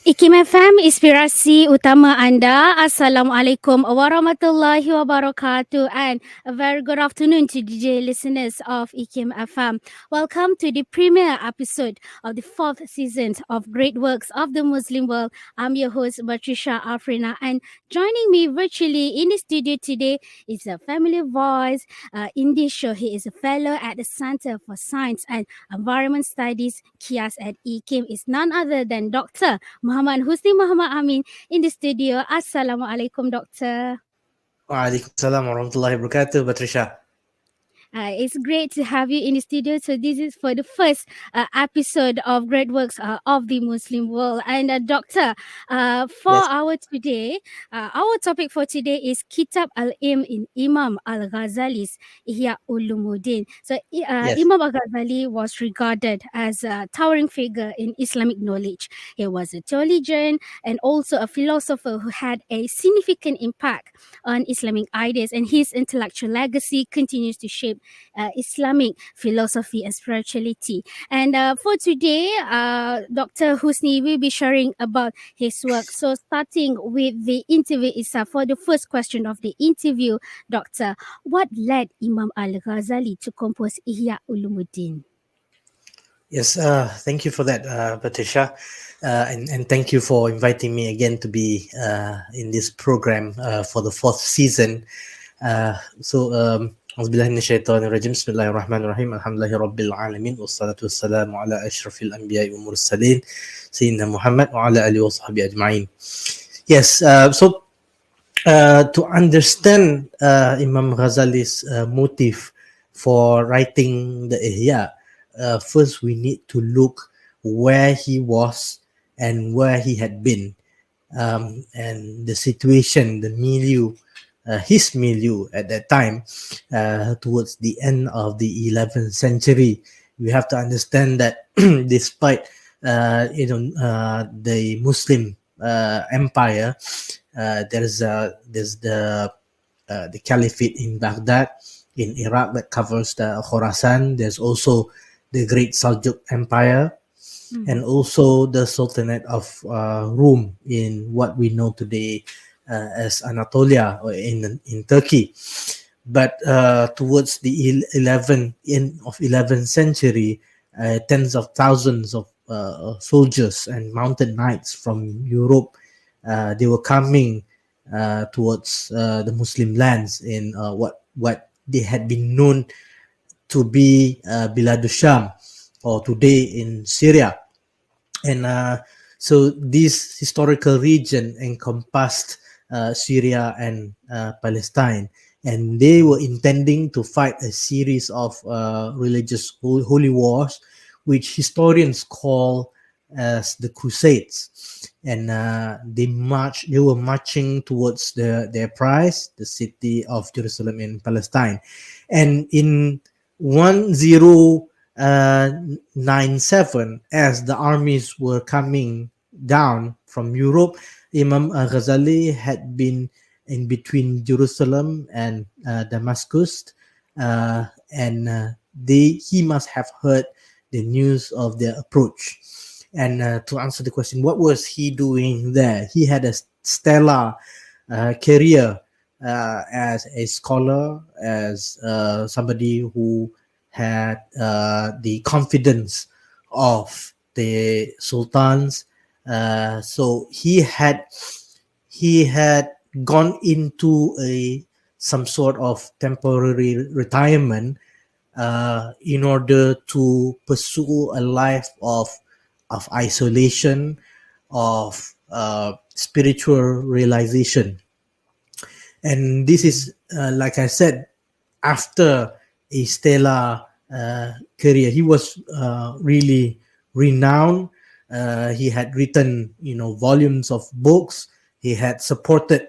IKIMfm, inspirasi utama anda. Assalamualaikum warahmatullahi wabarakatuh, and a very good afternoon to DJ listeners of IKIMfm. Welcome to the premiere episode of the fourth season of Great Works of the Muslim World. I'm your host, Patricia Afrina, and joining me virtually in the studio today is a family voice. In this show, he is a fellow at the Center for Science and Environment Studies, KIAS at IKIM, is none other than Dr. Muhammad Husni Muhammad Amin in the studio. Assalamualaikum, Doctor. Waalaikumsalam warahmatullahi wabarakatuh, Patricia. It's great to have you in the studio. So this is for the first episode of Great Works of the Muslim World. And Doctor, for Yes. our topic for today is Kitab al Ilm in Imam al-Ghazali's Ihya Ulumuddin. So Yes. Imam al-Ghazali was regarded as a towering figure in Islamic knowledge. He was a theologian and also a philosopher who had a significant impact on Islamic ideas, and his intellectual legacy continues to shape Islamic philosophy and spirituality. And for today, Dr. Husni will be sharing about his work. So starting with the interview itself, for the first question of the interview, Doctor, what led Imam al-Ghazali to compose Ihya Ulumuddin? Yes, thank you for that, Patricia. And thank you for inviting me again to be in this program for the fourth season. Auzubillahi minasyaitonirrajim. Bismillahirrahmanirrahim. Alhamdulillahi rabbil alamin. Wassalatu wassalamu ala asyrafil anbiya'i wa mursalin. Sayyidina Muhammad wa ala alihi wa sahbihi ajma'in. Yes, to understand Imam Ghazali's motive for writing the Ihya, first we need to look where he was and where he had been, and the situation, the milieu, his milieu at that time, towards the end of the 11th century. We have to understand that despite the Muslim empire, there's the caliphate in Baghdad, in Iraq, that covers the Khorasan. There's also the Great Seljuk Empire, and also the Sultanate of Rome in what we know today as Anatolia, or in Turkey. But towards the 11th century, tens of thousands of soldiers and mounted knights from Europe, they were coming towards the Muslim lands in what they had been known to be Biladus Sham, or today in Syria. And so this historical region encompassed Syria and Palestine, and they were intending to fight a series of religious holy wars, which historians call as the Crusades. And they were marching towards their prize, the city of Jerusalem in Palestine. And in 1097, as the armies were coming down from Europe, Imam al-Ghazali had been in between Jerusalem and Damascus, and he must have heard the news of their approach. And to answer the question, what was he doing there? He had a stellar career as a scholar, as somebody who had the confidence of the sultans. So he had gone into some sort of temporary retirement in order to pursue a life of isolation, of spiritual realization. And this is, like I said, after a stellar career. He was really renowned. He had written, volumes of books. He had supported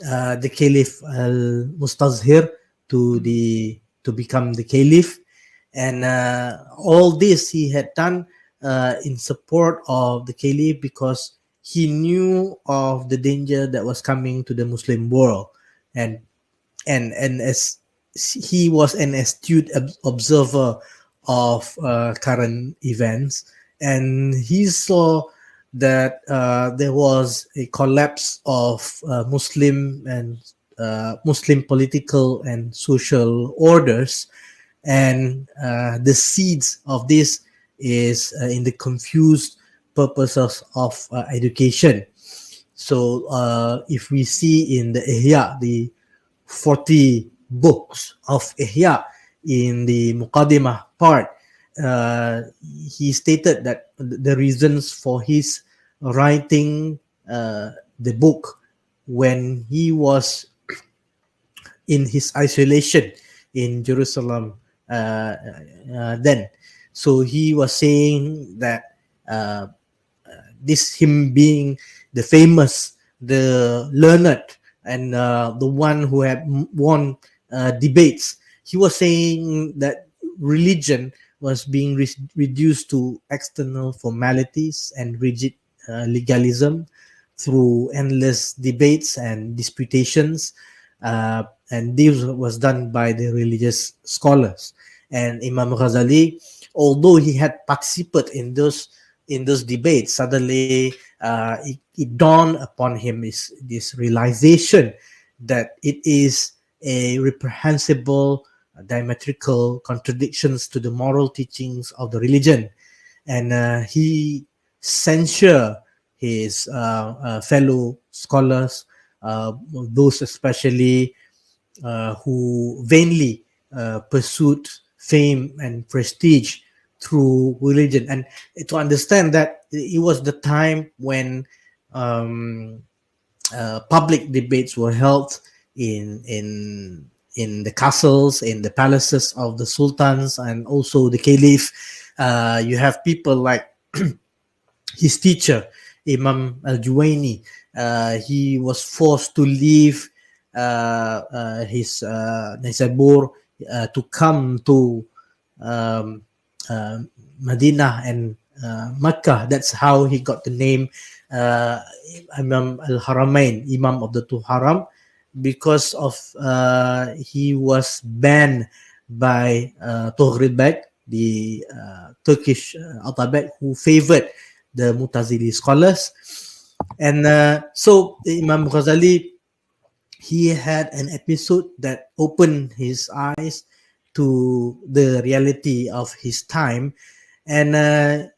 the Caliph al-Mustazhir to become the Caliph, and all this he had done in support of the Caliph, because he knew of the danger that was coming to the Muslim world, and as he was an astute observer of current events, and he saw that there was a collapse of Muslim and Muslim political and social orders, and the seeds of this is in the confused purposes of education. So if we see in the Ihya, the 40 books of Ihya, in the Muqaddimah part, he stated that the reasons for his writing the book when he was in his isolation in Jerusalem then. So he was saying that uh, this him being the famous, the learned, and the one who had won debates, he was saying that religion was being reduced to external formalities and rigid legalism through endless debates and disputations, and this was done by the religious scholars. And Imam Ghazali, although he had participated in those debates, suddenly it dawned upon him this realization that it is a reprehensible, diametrical contradictions to the moral teachings of the religion, and he censured his fellow scholars, those especially who vainly pursued fame and prestige through religion. And to understand that it was the time when um, public debates were held in the castles, in the palaces of the sultans, and also the caliph. You have people like his teacher, Imam al-Juwaini. He was forced to leave his Nisabur to come to um, uh, Medina and Mecca. That's how he got the name Imam al-Haramain, Imam of the two Haram, because of he was banned by Tughril Beg, the Turkish Atabeg, who favored the Mutazili scholars. And so Imam Ghazali, he had an episode that opened his eyes to the reality of his time, and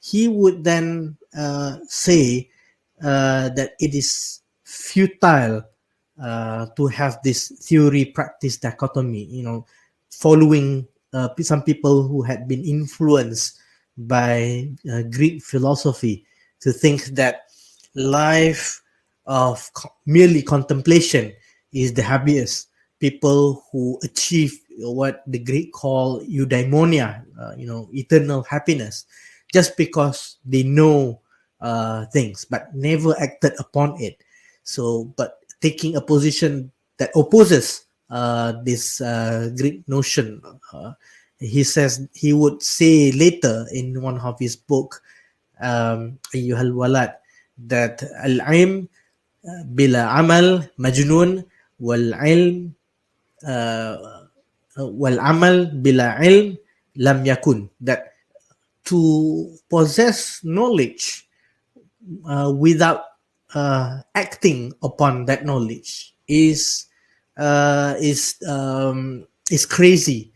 he would then say that it is futile to have this theory practice dichotomy, following some people who had been influenced by Greek philosophy, to think that life of merely contemplation is the happiest. People who achieve what the Greek call eudaimonia, eternal happiness, just because they know things but never acted upon it. So, but taking a position that opposes this Greek notion, he says, he would say later in one of his book, Ayyuhal Walad, that al-ilm bila amal majnun, wal ilm wal amal bila ilm lam yakun. That to possess knowledge without acting upon that knowledge is crazy.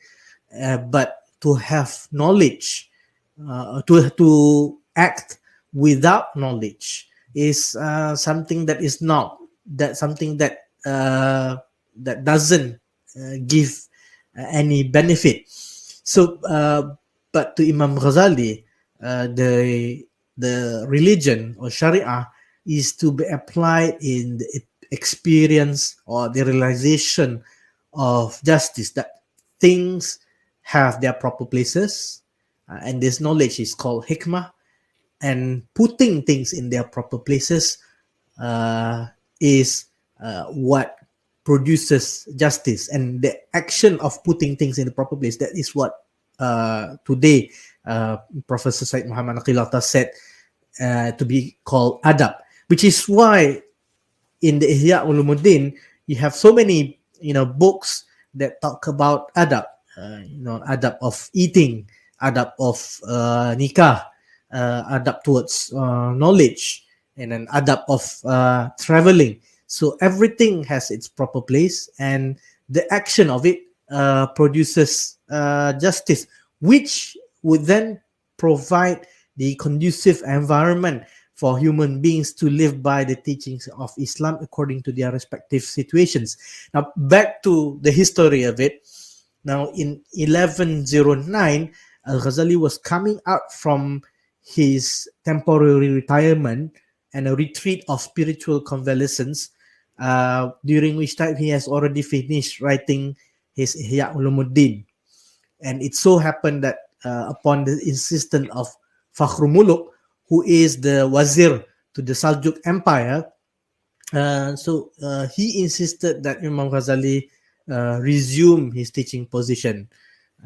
But to have knowledge, to act without knowledge is something that is not, that something that that doesn't give any benefit. So, but to Imam Ghazali, the religion or Sharia is to be applied in the experience or the realization of justice, that things have their proper places, and this knowledge is called hikmah, and putting things in their proper places is what produces justice. And the action of putting things in the proper place, that is what today Professor Said Muhammad Aqilata said to be called adab, which is why in the Ihya Ulumuddin you have so many books that talk about adab, adab of eating, adab of nikah, adab towards knowledge, and an adab of traveling. So everything has its proper place, and the action of it produces justice, which would then provide the conducive environment for human beings to live by the teachings of Islam according to their respective situations. Now, back to the history of it. Now, in 1109, al-Ghazali was coming out from his temporary retirement and a retreat of spiritual convalescence, during which time he has already finished writing his Ihya Ulumuddin. And it so happened that upon the insistence of Fakhrul Muluk, who is the wazir to the Seljuk Empire, he insisted that Imam Ghazali resume his teaching position.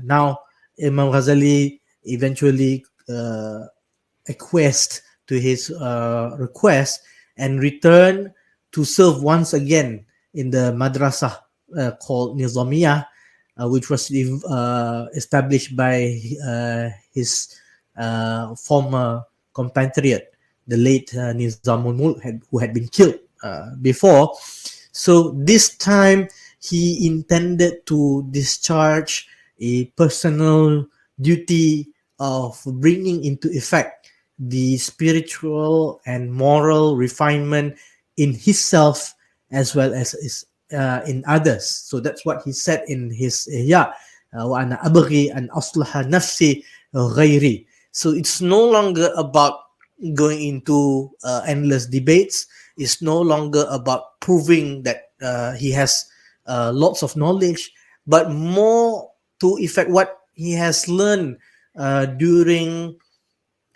Now, Imam Ghazali eventually acquiesced to his request and returned to serve once again in the madrasah called Nizamiyah, which was established by his former compatriot, the late Nizamul Mulk, who had been killed before. So this time he intended to discharge a personal duty of bringing into effect the spiritual and moral refinement in himself as well as in others. So that's what he said in his Ihya, wa ana abghi an aslaha nafsi ghairi. So it's no longer about going into endless debates. It's no longer about proving that he has lots of knowledge, but more to effect what he has learned during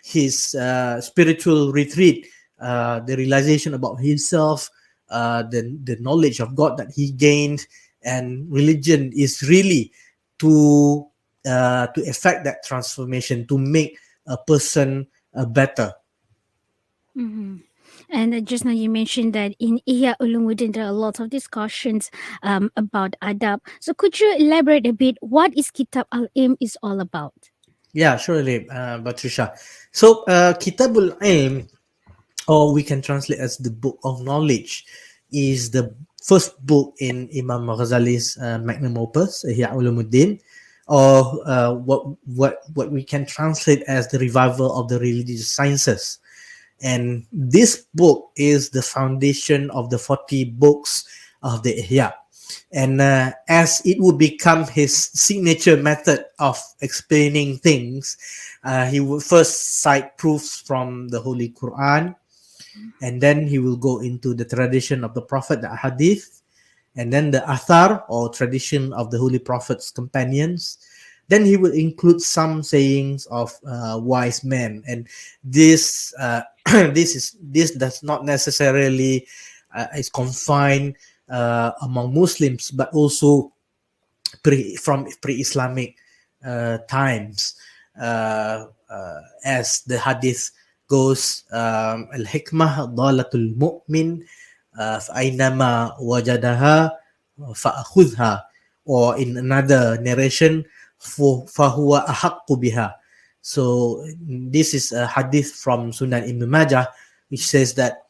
his spiritual retreat, the realization about himself, the knowledge of God that he gained, and religion is really to effect that transformation, to make a person better. Mm-hmm. And just now you mentioned that in Ihya Ulumuddin there are lots of discussions about adab. So could you elaborate a bit what is Kitab al Ilm is all about? Yeah, surely, Batrisha. So, Kitab al Ilm, or we can translate as the Book of Knowledge, is the first book in Imam Ghazali's magnum opus, Ihya Ulumuddin, or what we can translate as the revival of the religious sciences. And this book is the foundation of the 40 books of the Ihya. And as it would become his signature method of explaining things, he would first cite proofs from the Holy Quran, and then he will go into the tradition of the Prophet, the Hadith, and then the Athar, or tradition of the Holy Prophet's companions. Then he will include some sayings of wise men, and this this does not necessarily is confined among Muslims, but also from pre-Islamic times, as the hadith goes, al-hikmah dalatul mu'min, fa'ainama wajadaha fa'akhudha, or in another narration, fahuwa ahaqqu biha. So this is a hadith from Sunan Ibn Majah, which says that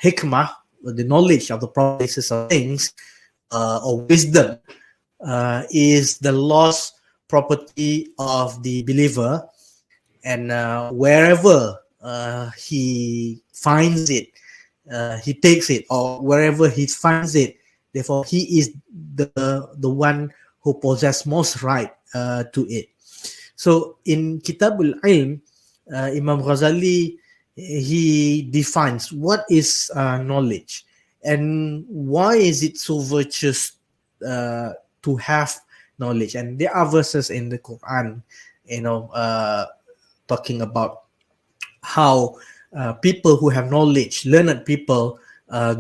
hikmah, the knowledge of the processes of things, or wisdom, is the lost property of the believer, and wherever he finds it, he takes it, or wherever he finds it, therefore he is the one who possesses most right to it. So in Kitab al Ilm, Imam Ghazali, he defines what is knowledge, and why is it so virtuous to have knowledge. And there are verses in the Quran, talking about how people who have knowledge, learned people,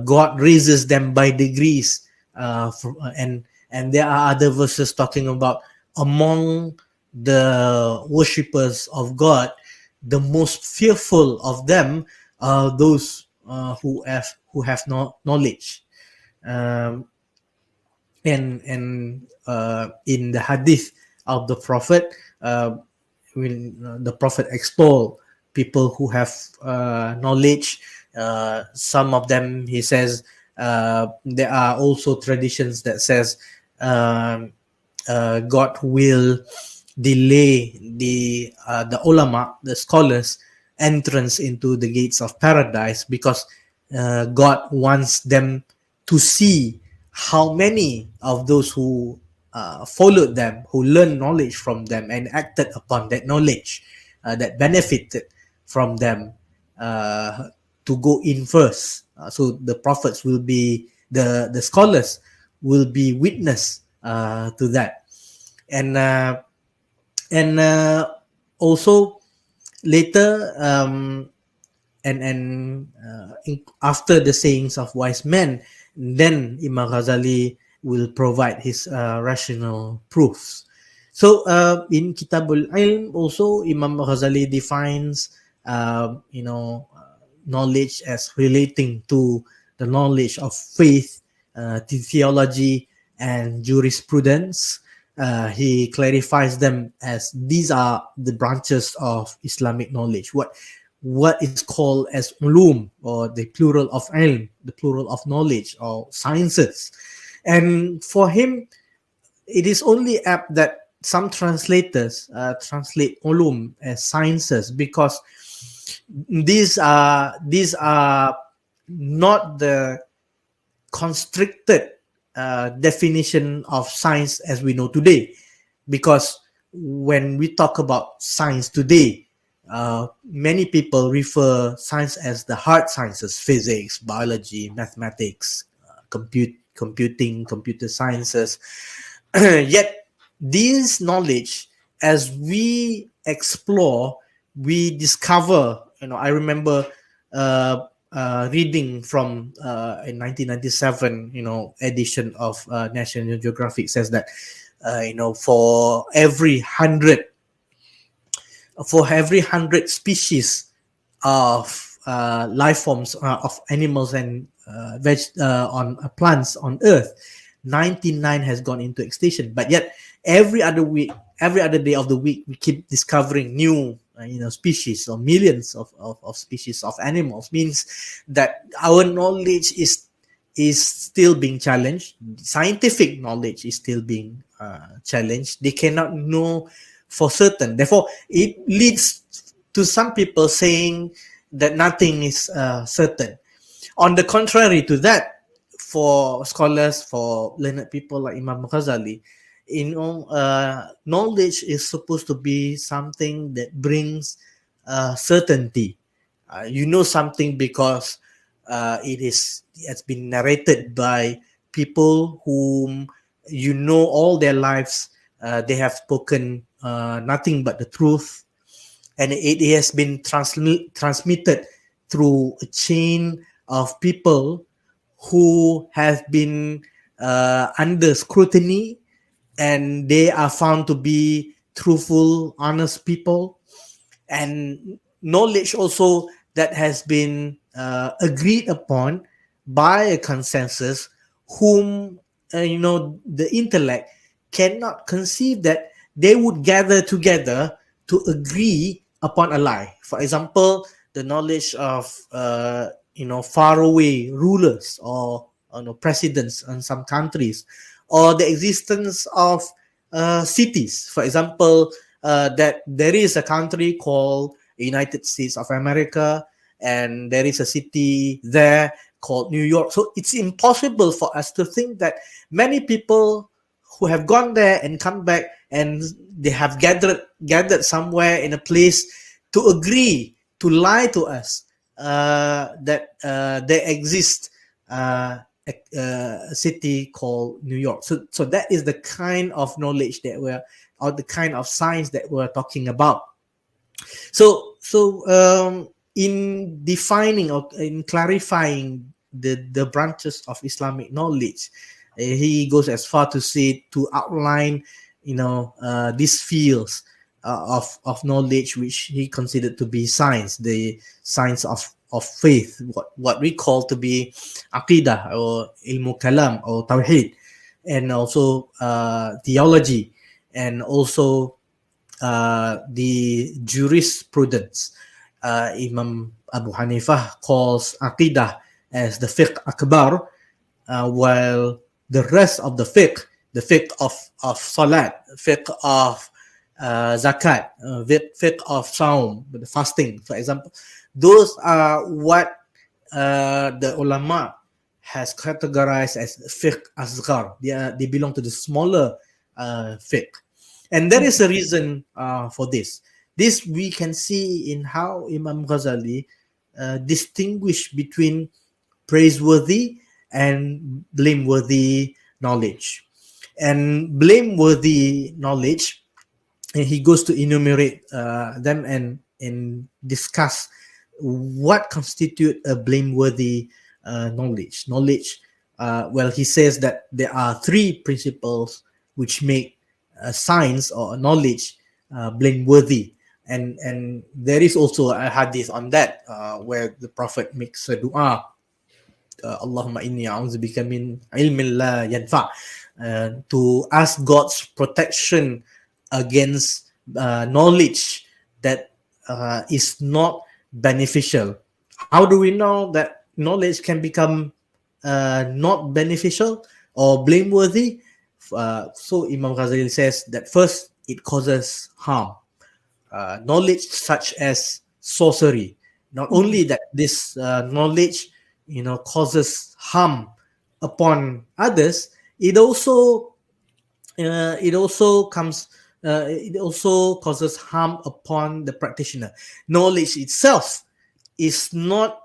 God raises them by degrees, and there are other verses talking about among the worshippers of God, the most fearful of them are those who have knowledge. Um, and in the hadith of the Prophet, when the Prophet extol people who have knowledge. Some of them, he says, there are also traditions that says God will delay the ulama, the scholars, entrance into the gates of paradise, because God wants them to see how many of those who followed them, who learned knowledge from them and acted upon that knowledge, that benefited from them, to go in first. So the prophets will be, the scholars will be witness to that. And also later, after the sayings of wise men, then Imam Ghazali will provide his rational proofs. So in Kitab al Ilm also, Imam Ghazali defines knowledge as relating to the knowledge of faith, theology, and jurisprudence. He clarifies them as these are the branches of Islamic knowledge. What is called as ulum, or the plural of ilm, the plural of knowledge or sciences. And for him, it is only apt that some translators translate ulum as sciences, because these are not the constricted definition of science as we know today. Because when we talk about science today, many people refer science as the hard sciences: physics, biology, mathematics, computing, computer sciences. Yet this knowledge, as we explore, we discover, I remember reading from in 1997 edition of National Geographic, says that for every 100 species of life forms, of animals and on plants on earth, 99 has gone into extinction. But yet every other day of the week, we keep discovering new species, or millions of species of animals. Means that our knowledge is still being challenged. Scientific knowledge is still being challenged. They cannot know for certain. Therefore, it leads to some people saying that nothing is certain. On the contrary to that, for scholars, for learned people like Imam Ghazali, knowledge is supposed to be something that brings certainty. You know something because it has been narrated by people whom you know all their lives. They have spoken nothing but the truth, and it has been transmitted through a chain of people who have been under scrutiny, and they are found to be truthful, honest people. And knowledge also that has been agreed upon by a consensus, whom the intellect cannot conceive that they would gather together to agree upon a lie. For example, the knowledge of faraway rulers, or presidents in some countries, or the existence of cities. For example, that there is a country called United States of America, and there is a city there called New York. So it's impossible for us to think that many people who have gone there and come back, and they have gathered somewhere in a place to agree to lie to us that there exists a city called New York. So that is the kind of knowledge or the kind of science that we're talking about. So in defining or in clarifying the branches of Islamic knowledge, he goes as far to say, to outline these fields of knowledge, which he considered to be science, the science of faith, what we call to be aqidah, or ilmu kalam, or tawheed, and also theology, and also the jurisprudence. Imam Abu Hanifah calls Aqidah as the fiqh akbar, while the rest of the fiqh of salat, fiqh of zakat, fiqh of saum, the fasting, for example, those are what the ulama has categorized as fiqh asghar. They belong to the smaller fiqh. And there is a reason for this. This we can see in how Imam Ghazali distinguish between praiseworthy and blameworthy knowledge. And blameworthy knowledge, and he goes to enumerate them and discuss what constitute a blameworthy knowledge. Well, he says that there are three principles which make science or knowledge blameworthy. And there is also a hadith on that where the Prophet makes a dua, Allahumma inni a'udzubika min ilmin la yanfa, to ask God's protection against knowledge that is not beneficial. How do we know that knowledge can become not beneficial or blameworthy? So Imam Ghazali says that first, it causes harm. Knowledge such as sorcery, not only that this knowledge causes harm upon others, it also causes harm upon the practitioner. Knowledge itself is not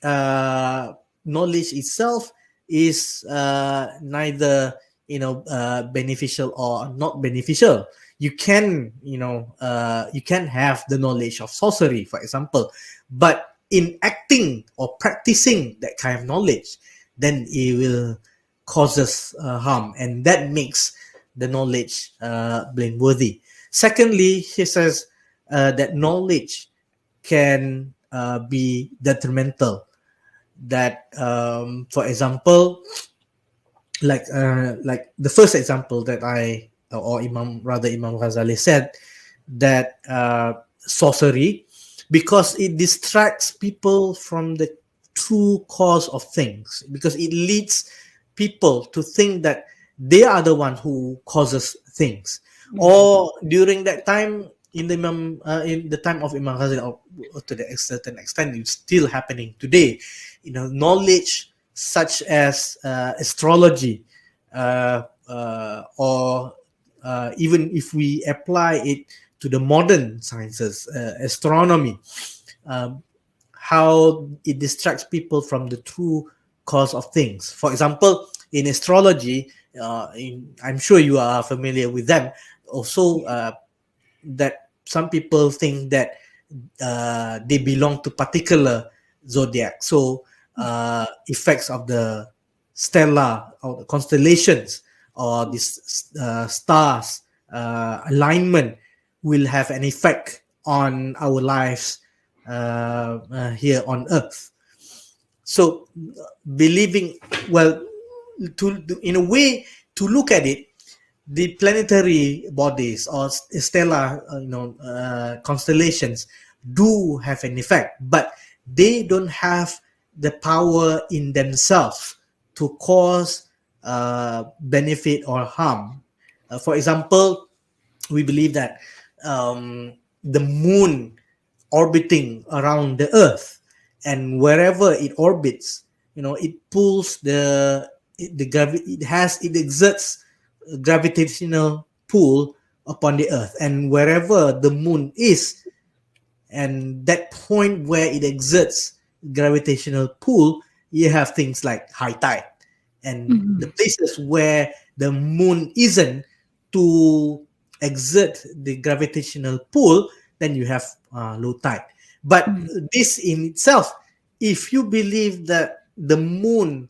knowledge itself is neither beneficial or not beneficial. You can you can have the knowledge of sorcery, for example, but in acting or practicing that kind of knowledge, then it will causes harm, and that makes the knowledge blameworthy. Secondly, he says that knowledge can be detrimental. That, for example, like the first example that Imam Ghazali said, that sorcery, because it distracts people from the true cause of things, because it leads people to think that they are the one who causes things. Or during that time, in the time of Imam Ghazali, or to a certain extent, it's still happening today. Knowledge such as astrology, or even if we apply it to the modern sciences, astronomy, how it distracts people from the true cause of things. For example, in astrology, I'm sure you are familiar with them. Also, that some people think that they belong to particular zodiac. So, effects of the stellar or the constellations or these stars alignment will have an effect on our lives here on Earth. So, believing, well, in a way, to look at it, the planetary bodies or stellar constellations do have an effect, but they don't have the power in themselves to cause benefit or harm. For example, we believe that the moon orbiting around the Earth, and wherever it orbits, it pulls it exerts a gravitational pull upon the Earth, and wherever the moon is, and that point where it exerts gravitational pull, you have things like high tide. And the places where the moon isn't to exert the gravitational pull, then you have low tide. But this in itself, if you believe that the moon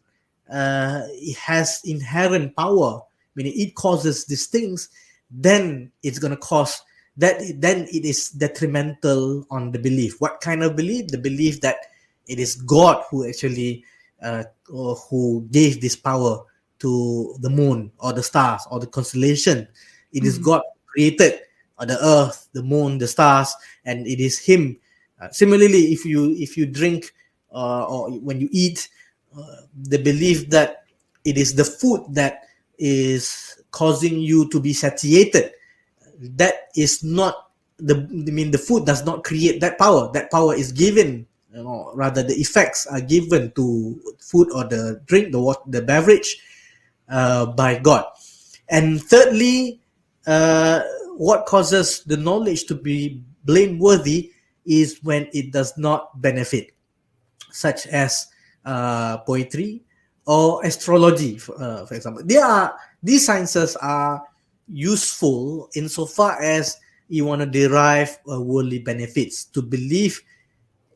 it has inherent power, meaning it causes these things, then it's going to cause that, then it is detrimental on the belief. What kind of belief? The belief that it is God who actually or who gave this power to the moon or the stars or the constellation. It is God who created or the earth, the moon, the stars, and it is him. Similarly, if you drink or when you eat, the belief that it is the food that is causing you to be satiated, that is not the food does not create that power. That power is given, rather the effects are given to food or the drink, the beverage, by God. And thirdly, what causes the knowledge to be blameworthy is when it does not benefit, such as poetry or astrology, for example. These sciences are useful insofar as you want to derive worldly benefits, to believe,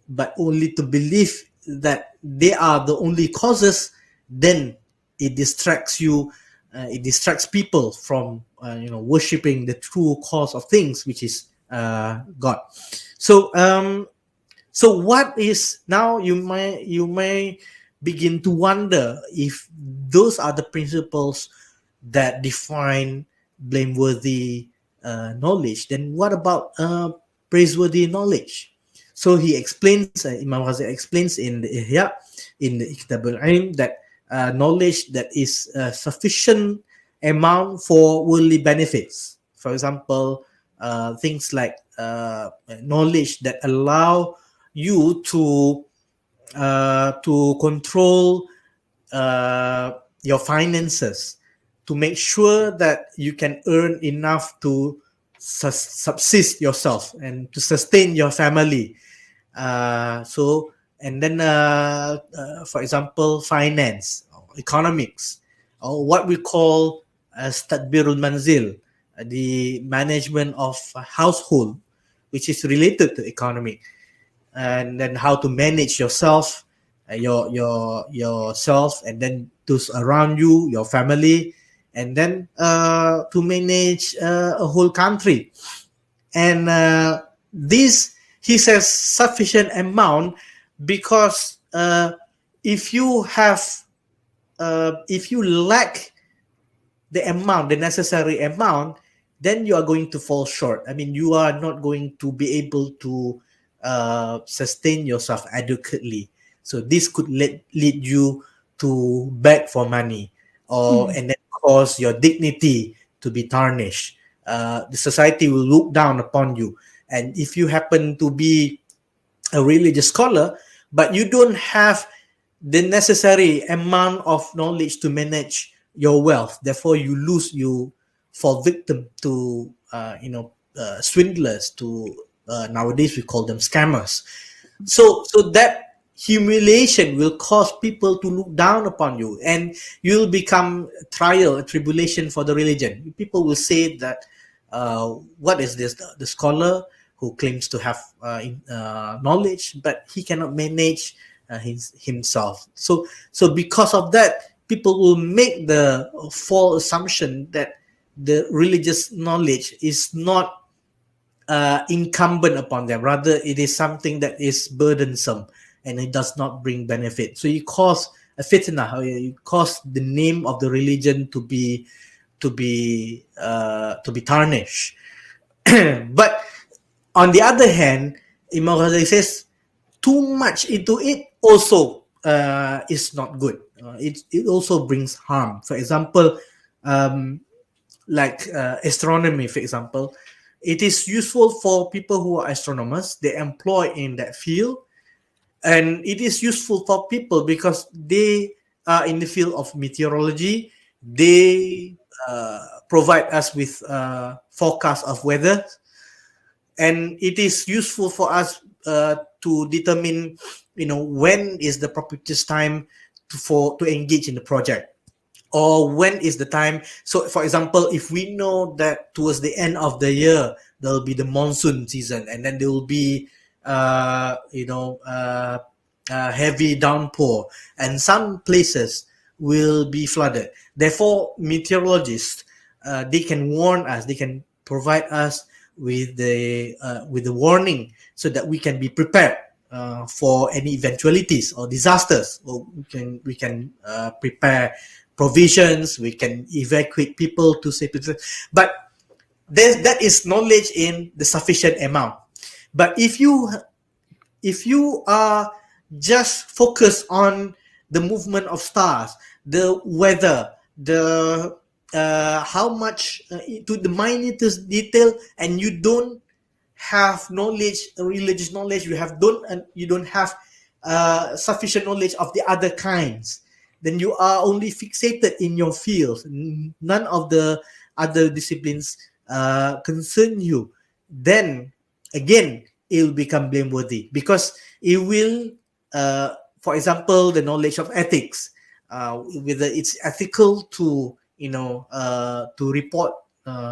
but only to believe that they are the only causes. Then it distracts you, it distracts people from worshipping the true cause of things, which is God. So what is now, you may begin to wonder if those are the principles that define blameworthy knowledge. Then what about praiseworthy knowledge? So he explains, Imam Ghazali explains in the Ihya, in the Kitab al Ilm, that knowledge that is sufficient amount for worldly benefits. For example, things like knowledge that allow you to control your finances, to make sure that you can earn enough to subsist yourself and to sustain your family. And then for example, finance, economics, or what we call as tadbirul manzil, the management of a household, which is related to economy, and then how to manage yourself, yourself, and then those around you, your family, and then to manage a whole country. And this, he says, sufficient amount, because if you lack the necessary amount, then you are going to fall short. I mean, you are not going to be able to sustain yourself adequately. So this could lead you to beg for money, and then cause your dignity to be tarnished. The society will look down upon you. And if you happen to be a religious scholar, but you don't have the necessary amount of knowledge to manage your wealth, therefore you fall victim to swindlers, to nowadays we call them scammers. So that humiliation will cause people to look down upon you, and you'll become trial, a tribulation for the religion. People will say that what is this, the scholar who claims to have knowledge, but he cannot manage himself. So because of that, people will make the false assumption that the religious knowledge is not incumbent upon them. Rather, it is something that is burdensome and it does not bring benefit. So you cause a fitna, you cause the name of the religion to be tarnished. But on the other hand, Imam Ghazali says too much into it also is not good. It also brings harm. For example, like astronomy, for example, it is useful for people who are astronomers. They employ in that field, and it is useful for people because they are in the field of meteorology. They provide us with forecast of weather, and it is useful for us to determine, when is the propitious time to engage in the project, or when is the time. So for example, if we know that towards the end of the year there will be the monsoon season, and then there will be heavy downpour, and some places will be flooded. Therefore, meteorologists, they can warn us, they can provide us with the warning, so that we can be prepared for any eventualities or disasters. Or we can prepare provisions, we can evacuate people to safe places. But that is knowledge in the sufficient amount. But if you are just focused on the movement of stars, the weather, the how much to the minutest detail, and you don't have knowledge, religious knowledge, you don't have sufficient knowledge of the other kinds, then you are only fixated in your field. None of the other disciplines concern you. Then again, it will become blameworthy, because it will, for example, the knowledge of ethics, whether it's ethical to to report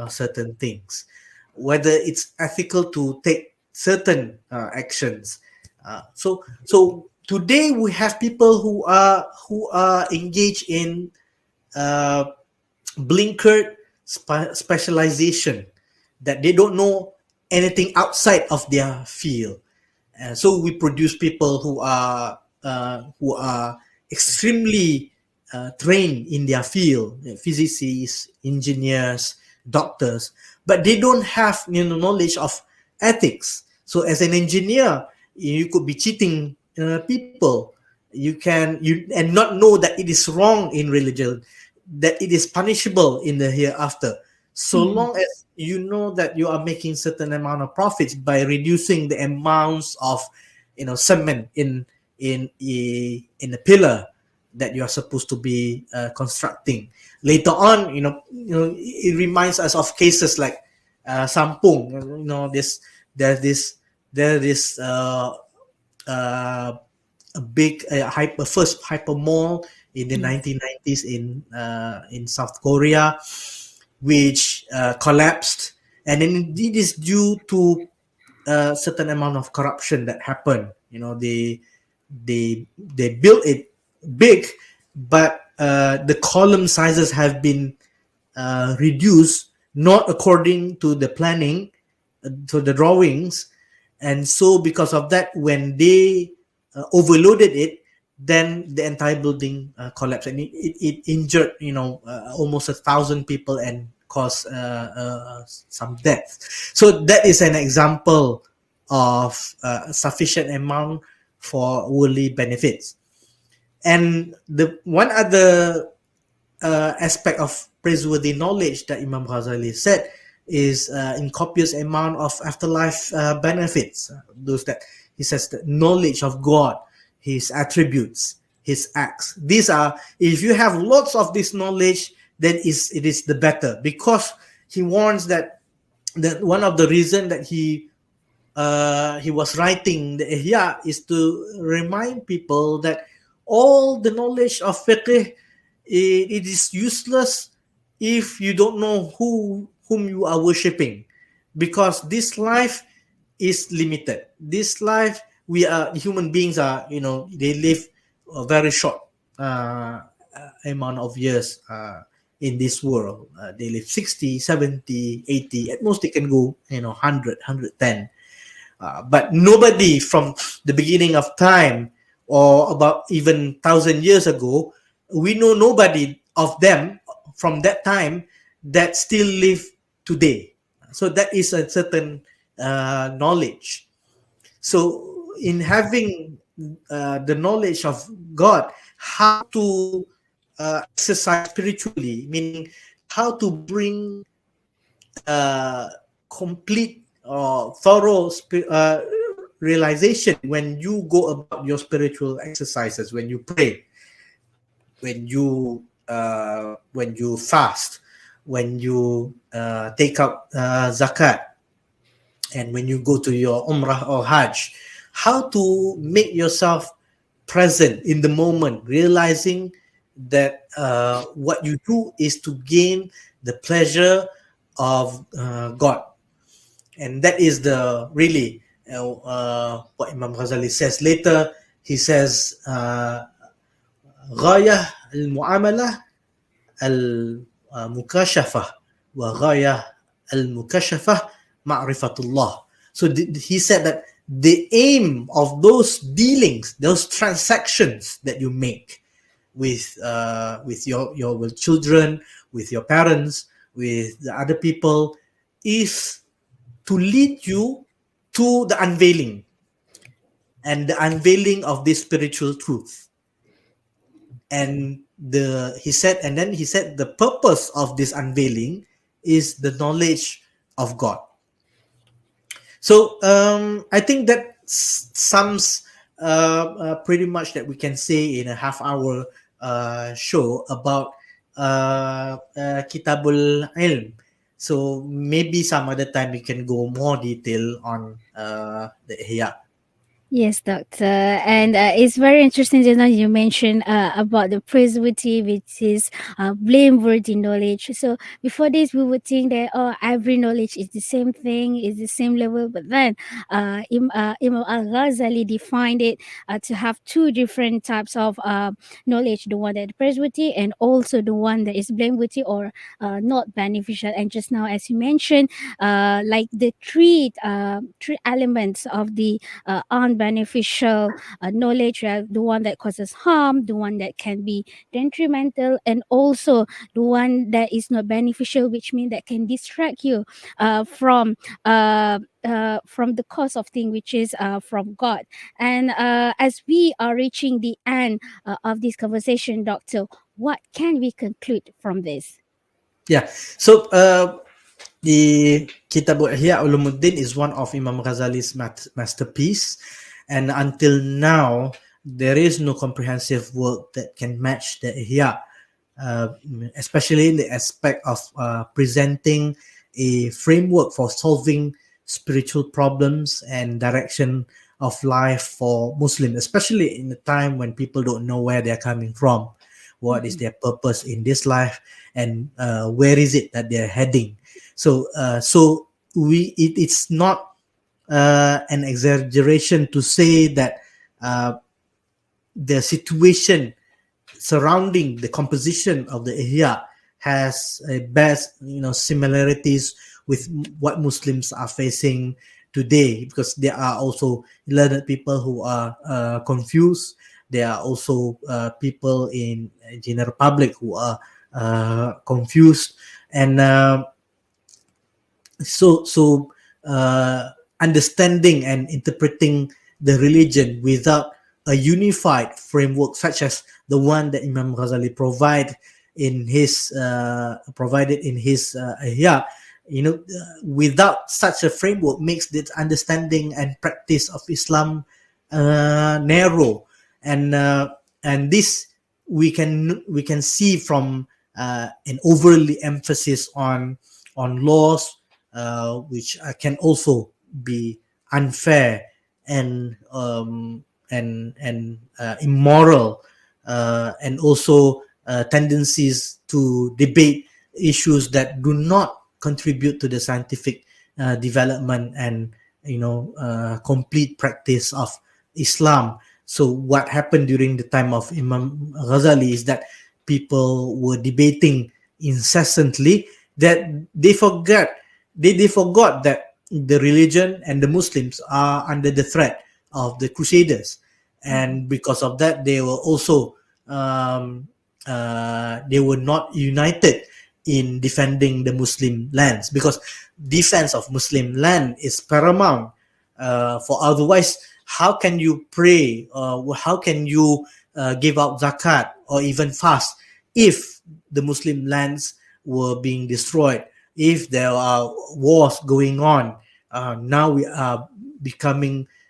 certain things, whether it's ethical to take certain actions. So today we have people who are engaged in uh, blinkered specialization, that they don't know anything outside of their field. So we produce people who are extremely trained in their field, physicists, engineers, doctors, but they don't have knowledge of ethics. So as an engineer, you could be cheating people. You and not know that it is wrong in religion, that it is punishable in the hereafter. So long as you know that you are making certain amount of profits by reducing the amounts of cement in a pillar that you are supposed to be constructing. Later on, it reminds us of cases like Sampung. There's this a big first hyper mall in the 1990s in South Korea, which collapsed, and then it is due to a certain amount of corruption that happened. They built it big, but the column sizes have been reduced, not according to the planning, to the drawings, and so because of that, when they overloaded it, then the entire building collapsed, and it injured almost 1,000 people and caused some deaths. So that is an example of sufficient amount for worldly benefits. And the one other aspect of praiseworthy knowledge that Imam Ghazali said is in copious amount of afterlife benefits. Those that he says, the knowledge of God, his attributes, his acts. These are, if you have lots of this knowledge, then it is the better, because he warns that one of the reason that he was writing the Ihya is to remind people that all the knowledge of fiqh, it is useless if you don't know whom you are worshipping, because this life is limited. This life, we are human beings are, they live a very short amount of years in this world. They live 60, 70, 80, at most they can go 100, 110. But nobody from the beginning of time, or about even 1,000 years ago, we know nobody of them from that time that still live today. So that is a certain knowledge. So in having the knowledge of God, how to exercise spiritually, meaning how to bring complete or thorough realization when you go about your spiritual exercises, when you pray, when you fast, when you take out zakat, and when you go to your umrah or hajj, how to make yourself present in the moment, realizing that what you do is to gain the pleasure of God. And that is the really what Imam Ghazali says later. He says غاية المعاملة المكاشفة وغاية المكاشفة معرفة الله. So he said that the aim of those dealings, those transactions that you make with your with children, with your parents, with the other people, is to lead you to the unveiling and the unveiling of this spiritual truth. And then he said the purpose of this unveiling is the knowledge of God. So I think that sums pretty much that we can say in a half-hour show about Kitab al Ilm. So maybe some other time we can go more detail on the Ihya. Yes, doctor. And it's very interesting that now you mentioned about the praiseworthy, which is blameworthy knowledge. So before this, we would think that every knowledge is the same thing, is the same level. But then Imam al-Ghazali defined it to have two different types of knowledge: the one that is praiseworthy and also the one that is blameworthy or not beneficial. And just now, as you mentioned, like the three elements of the unbeneficial knowledge, the one that causes harm, the one that can be detrimental, and also the one that is not beneficial, which means that can distract you from the cause of thing, which is from God. And as we are reaching the end of this conversation, doctor, what can we conclude from this? Yeah. So the Kitab al Ulumuddin is one of Imam Ghazali's masterpiece, and until now there is no comprehensive work that can match the Ihya, especially in the aspect of presenting a framework for solving spiritual problems and direction of life for Muslims, especially in a time when people don't know where they're coming from, what is their purpose in this life, and where is it that they're heading. So it's not an exaggeration to say that the situation surrounding the composition of the Ihya has a best similarities with what Muslims are facing today, because there are also learned people who are confused. There are also people in general public who are confused, and so understanding and interpreting the religion without a unified framework such as the one that Imam Ghazali provided in his Ihya, without such a framework makes the understanding and practice of Islam narrow, and this we can see from an overly emphasis on laws, which can also be unfair and immoral, and also tendencies to debate issues that do not contribute to the scientific development and complete practice of Islam. So what happened during the time of Imam Ghazali is that people were debating incessantly, that they forgot that the religion and the Muslims are under the threat of the Crusaders, and because of that they were also they were not united in defending the Muslim lands, because defense of Muslim land is paramount. For otherwise, how can you pray? How can you give out zakat or even fast if the Muslim lands were being destroyed? If there are wars going on, now we are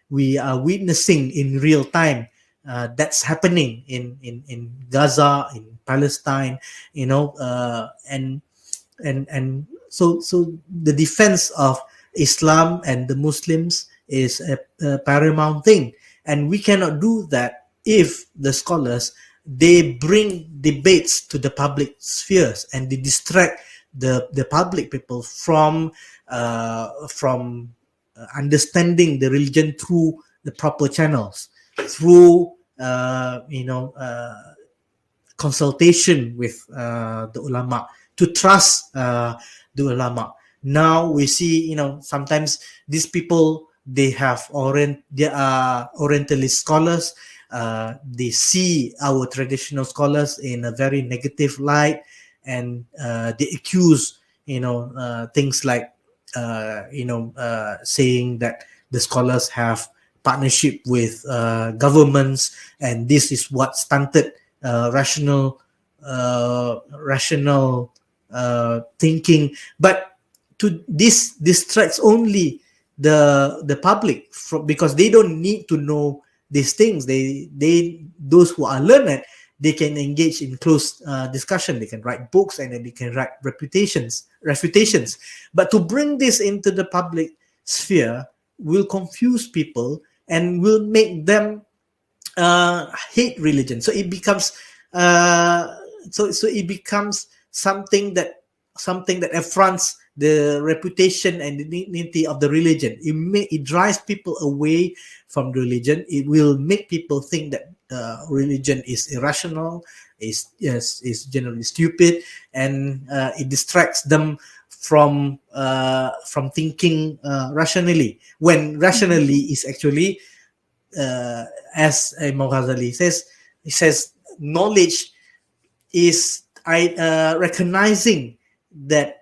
witnessing in real time that's happening in Gaza, in Palestine, and so the defense of Islam and the Muslims is a paramount thing, and we cannot do that if the scholars, they bring debates to the public spheres and they distract the public people from understanding the religion through the proper channels, through consultation with the ulama, to trust the ulama. Now we see, sometimes these people, they are Orientalist scholars. They see our traditional scholars in a very negative light, and they accuse, things like saying that the scholars have partnership with governments, and this is what stunted rational thinking. But to this distracts only the public from, because they don't need to know these things. They those who are learned, they can engage in close discussion. They can write books, and then they can write refutations. But to bring this into the public sphere will confuse people and will make them hate religion. So it becomes it becomes something that affronts the reputation and the dignity of the religion. It drives people away from religion. It will make people think that religion is irrational, is generally stupid, and it distracts them from thinking rationally. When rationally is actually, as Imam Ghazali says, he says knowledge is recognizing that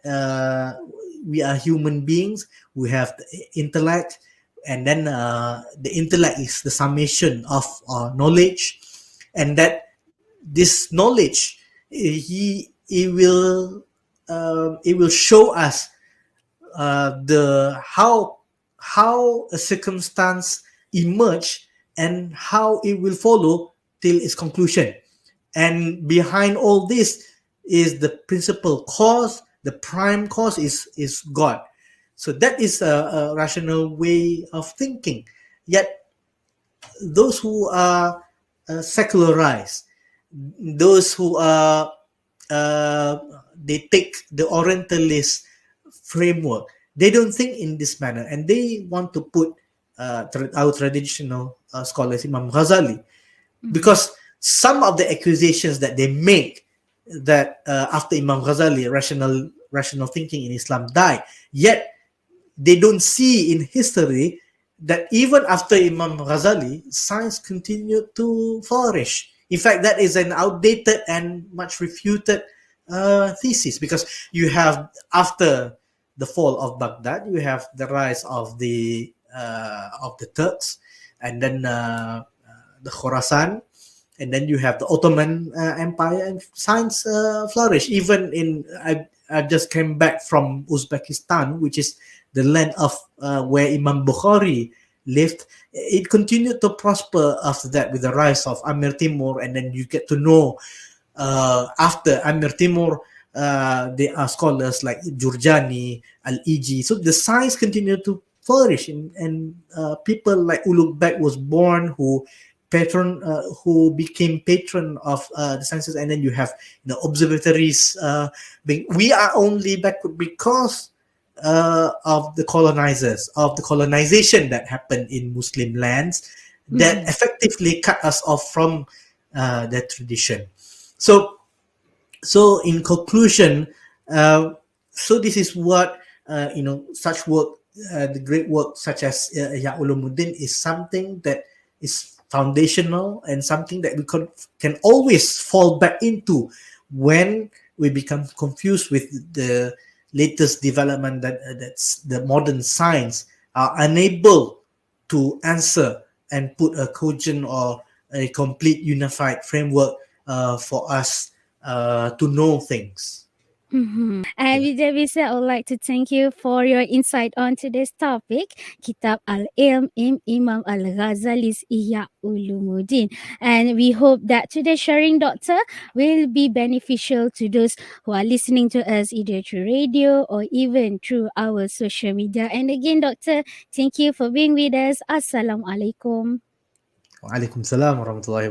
we are human beings. We have the intellect, and then the intellect is the summation of knowledge, and that this knowledge, it will show us the how a circumstance emerge and how it will follow till its conclusion. And behind all this is the principal cause. The prime cause is God. So that is a rational way of thinking. Yet those who are secularized, those who are they take the Orientalist framework, they don't think in this manner, and they want to put our traditional scholars, Imam Ghazali, because some of the accusations that they make, that after Imam Ghazali, rational thinking in Islam died, yet they don't see in history that even after Imam Ghazali, science continued to flourish. In fact, that is an outdated and much refuted thesis, because you have, after the fall of Baghdad, you have the rise of the Turks, and then the Khorasan, and then you have the Ottoman Empire, and science flourished. Even in, I just came back from Uzbekistan, which is the land of where Imam Bukhari lived. It continued to prosper after that with the rise of Amir Timur, and then you get to know after Amir Timur, there are scholars like Jurjani, Al-Iji. So the science continued to flourish, and people like Ulugh Beg was born, who became patron of the sciences. And then you have observatories. We are only backward because of the colonizers, of the colonization that happened in Muslim lands, that effectively cut us off from that tradition. So in conclusion, so this is what such work, the great work such as Ihya Ulumuddin, is something that is foundational, and something that we can always fall back into when we become confused with the latest development, that's the modern science are unable to answer and put a cogent or a complete unified framework for us to know things. And with that being said, I would like to thank you for your insight on today's topic, Kitab al Ilm, Imam al-Ghazali's Ihya Ulumuddin. And we hope that today's sharing, Doctor, will be beneficial to those who are listening to us either through radio or even through our social media. And again, Doctor, thank you for being with us. Assalamualaikum. Waalaikumsalam warahmatullahi